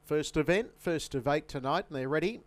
First event, first of 8 tonight, and they're ready.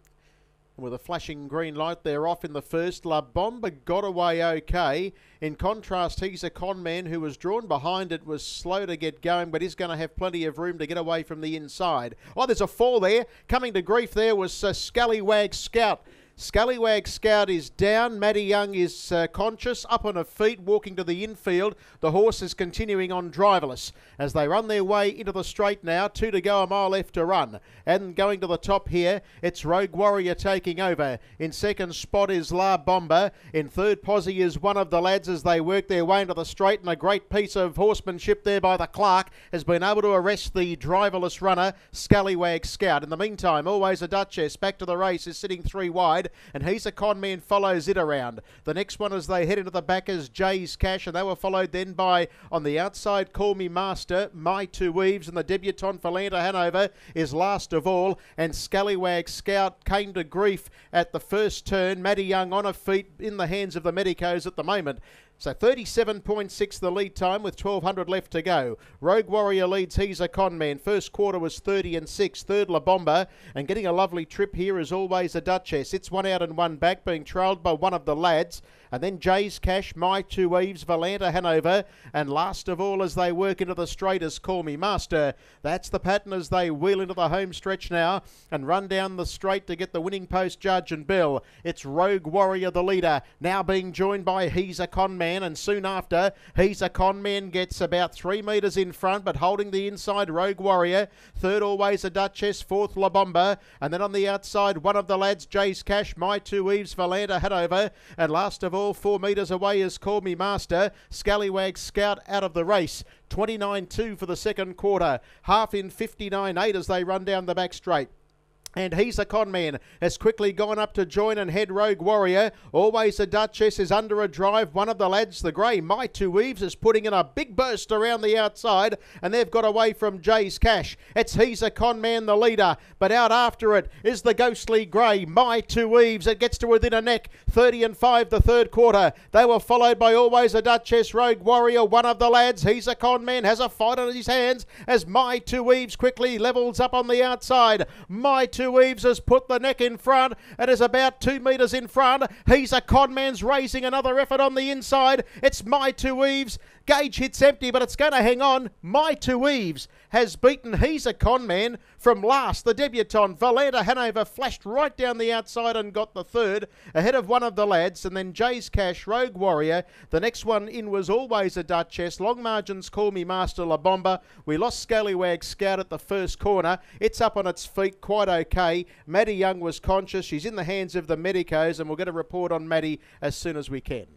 With a flashing green light, they're off in the first. La Bomba got away okay. In contrast, He's a Con Man, who was drawn behind it, was slow to get going, but is going to have plenty of room to get away from the inside. Oh, there's a fall there. Coming to grief there was Scallywag Scout. Scallywag Scout is down. Maddie Young is conscious, up on her feet, walking to the infield. The horse is continuing on driverless as they run their way into the straight now. 2 to go, a mile left to run. And going to the top here, it's Rogue Warrior taking over. In second spot is La Bomba. In third posse is One of the Lads as they work their way into the straight. And a great piece of horsemanship there by the clerk has been able to arrest the driverless runner, Scallywag Scout. In the meantime, Always a Duchess back to the race is sitting 3 wide. And He's a Con Man follows it around. The next one as they head into the back is Jay's Cash, and they were followed then by, on the outside, Call Me Master, My Two Weaves, and the debutante Valenta Hanover is last of all, and Scallywag Scout came to grief at the first turn. Maddie Young on her feet in the hands of the medicos at the moment. So 37.6 the lead time with 1200 left to go. Rogue Warrior leads He's a Con Man. First quarter was 30 and 6. Third La Bomba, and getting a lovely trip here is Always a Duchess. It's 1 out and 1 back, being trailed by One of the Lads. And then Jay's Cash, My Two Weaves, Valenta Hanover, and last of all as they work into the straight is Call Me Master. That's the pattern as they wheel into the home stretch now and run down the straight to get the winning post judge and bill. It's Rogue Warrior the leader, now being joined by He's a Con Man, and soon after He's a Con Man gets about 3 metres in front, but holding the inside Rogue Warrior. Third Always a Duchess, fourth La Bomba, and then on the outside One of the Lads, Jay's Cash, My Two Weaves, Valenta Hanover, and last of all 4 metres away is Call Me Master. Scallywag Scout out of the race. 29.2 for the second quarter. Half in 59.8 as they run down the back straight. And He's a Con Man has quickly gone up to join and head Rogue Warrior. Always a Duchess is under a drive. One of the Lads, the grey, My Two Weaves, is putting in a big burst around the outside, and they've got away from Jay's Cash. It's He's a Con Man, the leader, but out after it is the ghostly grey, My Two Weaves. It gets to within a neck. 30 and 5 the third quarter. They were followed by Always a Duchess, Rogue Warrior, One of the Lads. He's a Con Man has a fight on his hands as My Two Weaves quickly levels up on the outside. My Two Weaves has put the neck in front and is about 2 metres in front. He's a Con Man's raising another effort on the inside. It's My Two Weaves. Gauge hits empty, but it's going to hang on. My Two Weaves has beaten He's a Con Man from last. The debutante Valenta Hanover flashed right down the outside and got the third ahead of One of the Lads, and then Jay's Cash, Rogue Warrior. The next one in was Always a Duchess. Long margins, Call Me Master, La Bomba. We lost Scallywag Scout at the first corner. It's up on its feet quite okay. Maddie Young was conscious. She's in the hands of the medicos, and we'll get a report on Maddie as soon as we can.